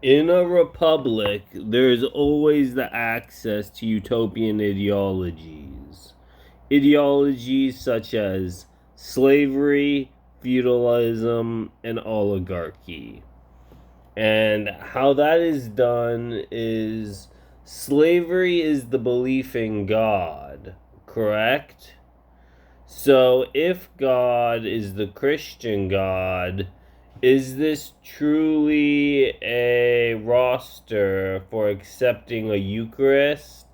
In a republic, there's always the access to utopian ideologies. Ideologies such as slavery, feudalism, and oligarchy. And how that is done is slavery is the belief in God, correct? So if God is the Christian God, is this truly a roster for accepting a Eucharist?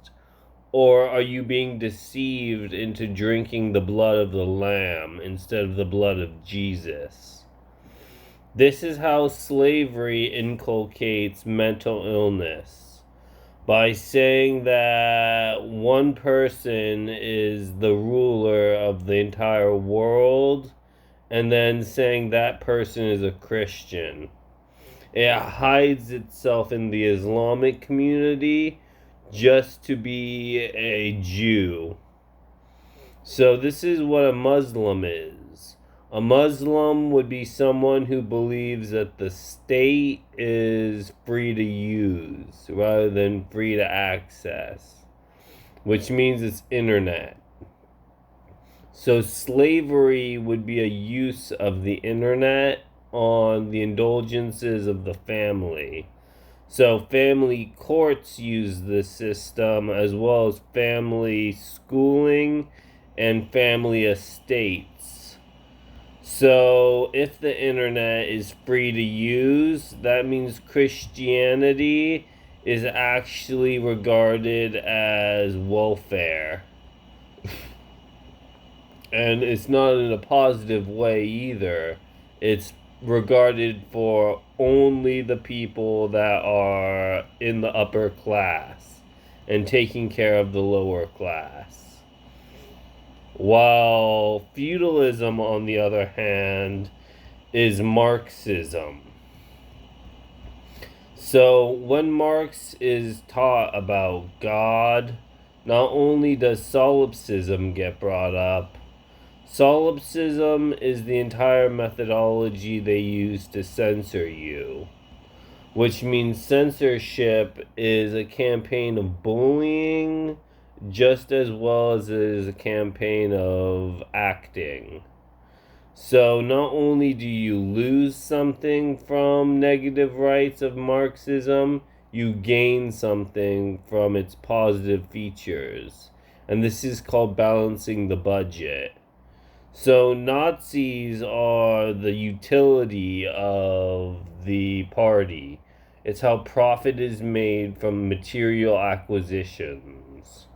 Or are you being deceived into drinking the blood of the Lamb instead of the blood of Jesus? This is how slavery inculcates mental illness by saying that one person is the ruler of the entire world and then saying that person is a Christian. It hides itself in the Islamic community just to be a Jew. So, this is what a Muslim is. A Muslim would be someone who believes that the state is free to use rather than free to access, which means it's internet. So, slavery would be a use of the internet on the indulgences of the family. So, family courts use this system as well as family schooling and family estates. So, if the internet is free to use, that means Christianity is actually regarded as welfare. And it's not in a positive way either. It's regarded for only the people that are in the upper class and taking care of the lower class. While feudalism, on the other hand, is Marxism. So when Marx is taught about God, not only does solipsism get brought up, solipsism is the entire methodology they use to censor you, which means censorship is a campaign of bullying just as well as it is a campaign of acting. So not only do you lose something from negative rights of Marxism, you gain something from its positive features. And this is called balancing the budget. So Nazis are the utility of the party. It's how profit is made from material acquisitions.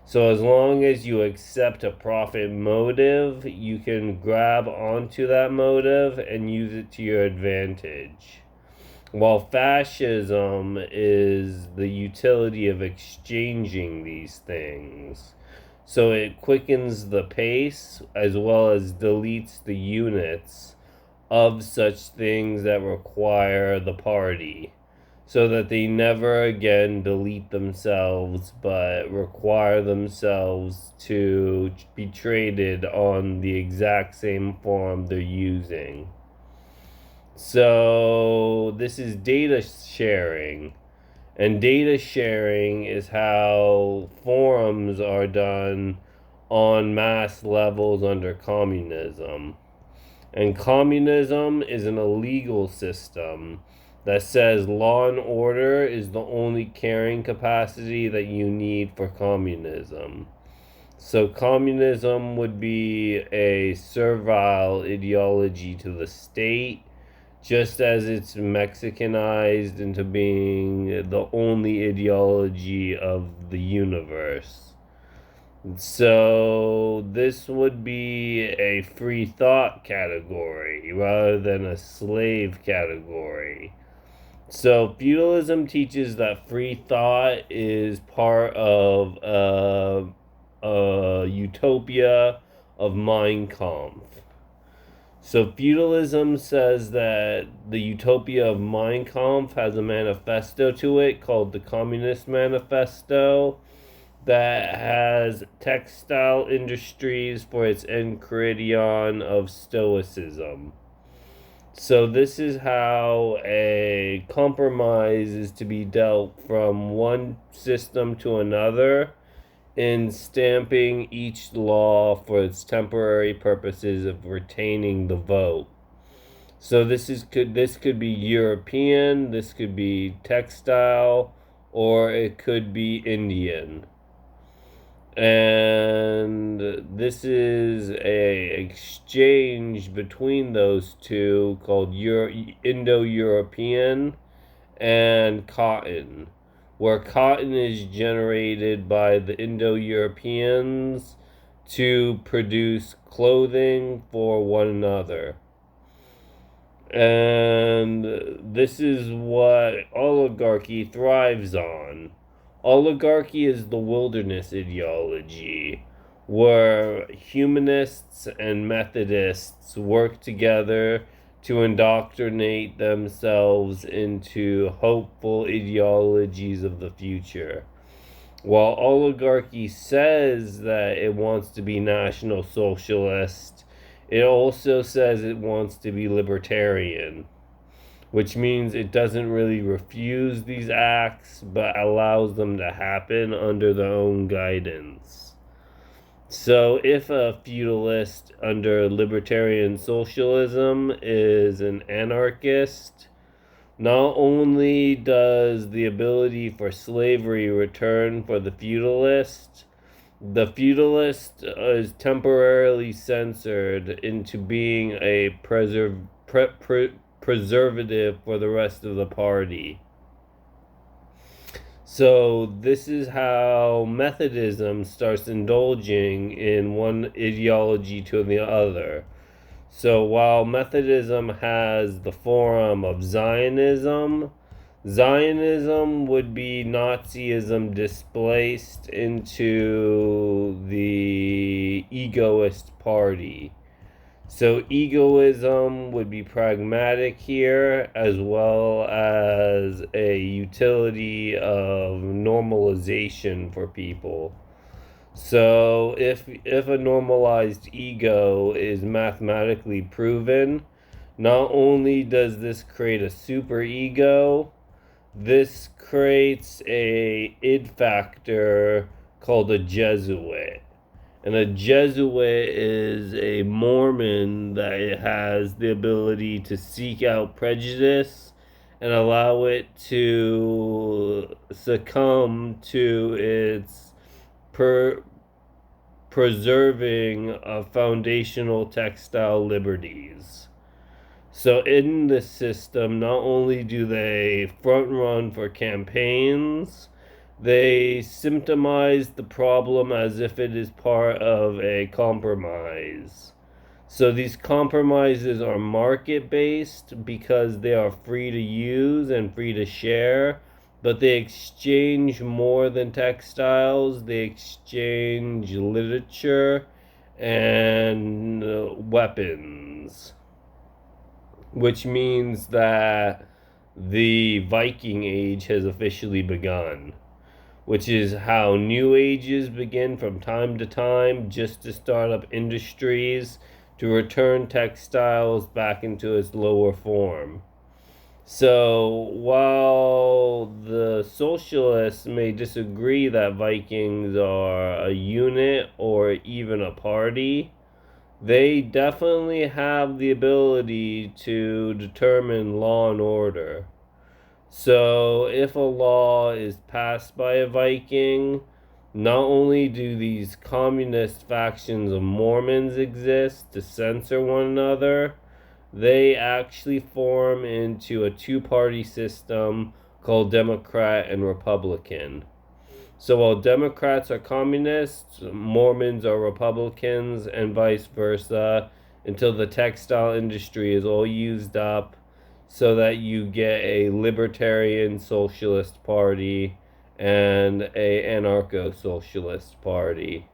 So as long as you accept a profit motive, you can grab onto that motive and use it to your advantage. While fascism is the utility of exchanging these things. So it quickens the pace as well as deletes the units of such things that require the party, so that they never again delete themselves but require themselves to be traded on the exact same form they're using. So this is data sharing. And data sharing is how forums are done on mass levels under communism. And communism is an illegal system that says law and order is the only carrying capacity that you need for communism. So communism would be a servile ideology to the state, just as it's Mexicanized into being the only ideology of the universe. So this would be a free thought category rather than a slave category. So feudalism teaches that free thought is part of a utopia of Mein Kampf. So feudalism says that the utopia of Mein Kampf has a manifesto to it called the Communist Manifesto that has textile industries for its enchiridion of stoicism. So this is how a compromise is to be dealt from one system to another in stamping each law for its temporary purposes of retaining the vote. So this could be European, this could be textile, or it could be Indian. And this is a exchange between those two called Indo-European and cotton, where cotton is generated by the Indo-Europeans to produce clothing for one another. And this is what oligarchy thrives on. Oligarchy is the wilderness ideology, where humanists and Methodists work together to indoctrinate themselves into hopeful ideologies of the future. While oligarchy says that it wants to be National Socialist, it also says it wants to be libertarian, which means it doesn't really refuse these acts, but allows them to happen under their own guidance. So if a feudalist under libertarian socialism is an anarchist, not only does the ability for slavery return for the feudalist is temporarily censored into being a preservative for the rest of the party. So this is how Methodism starts indulging in one ideology to the other. So while Methodism has the form of Zionism, Zionism would be Nazism displaced into the egoist party. So egoism would be pragmatic here, as well as a utility of normalization for people. So if a normalized ego is mathematically proven, not only does this create a super ego, this creates a id factor called a Jesuit. And a Jesuit is a Mormon that has the ability to seek out prejudice and allow it to succumb to its preserving of foundational textile liberties. So in this system, not only do they front run for campaigns, they symptomize the problem as if it is part of a compromise. So these compromises are market-based because they are free to use and free to share, but they exchange more than textiles. They exchange literature and weapons, which means that the Viking Age has officially begun, which is how new ages begin from time to time just to start up industries to return textiles back into its lower form. So while the socialists may disagree that Vikings are a unit or even a party, they definitely have the ability to determine law and order. So if a law is passed by a Viking, not only do these communist factions of Mormons exist to censor one another, they actually form into a two-party system called Democrat and Republican. So while Democrats are communists, Mormons are Republicans, and vice versa, until the textile industry is all used up, so that you get a libertarian socialist party and a anarcho-socialist party.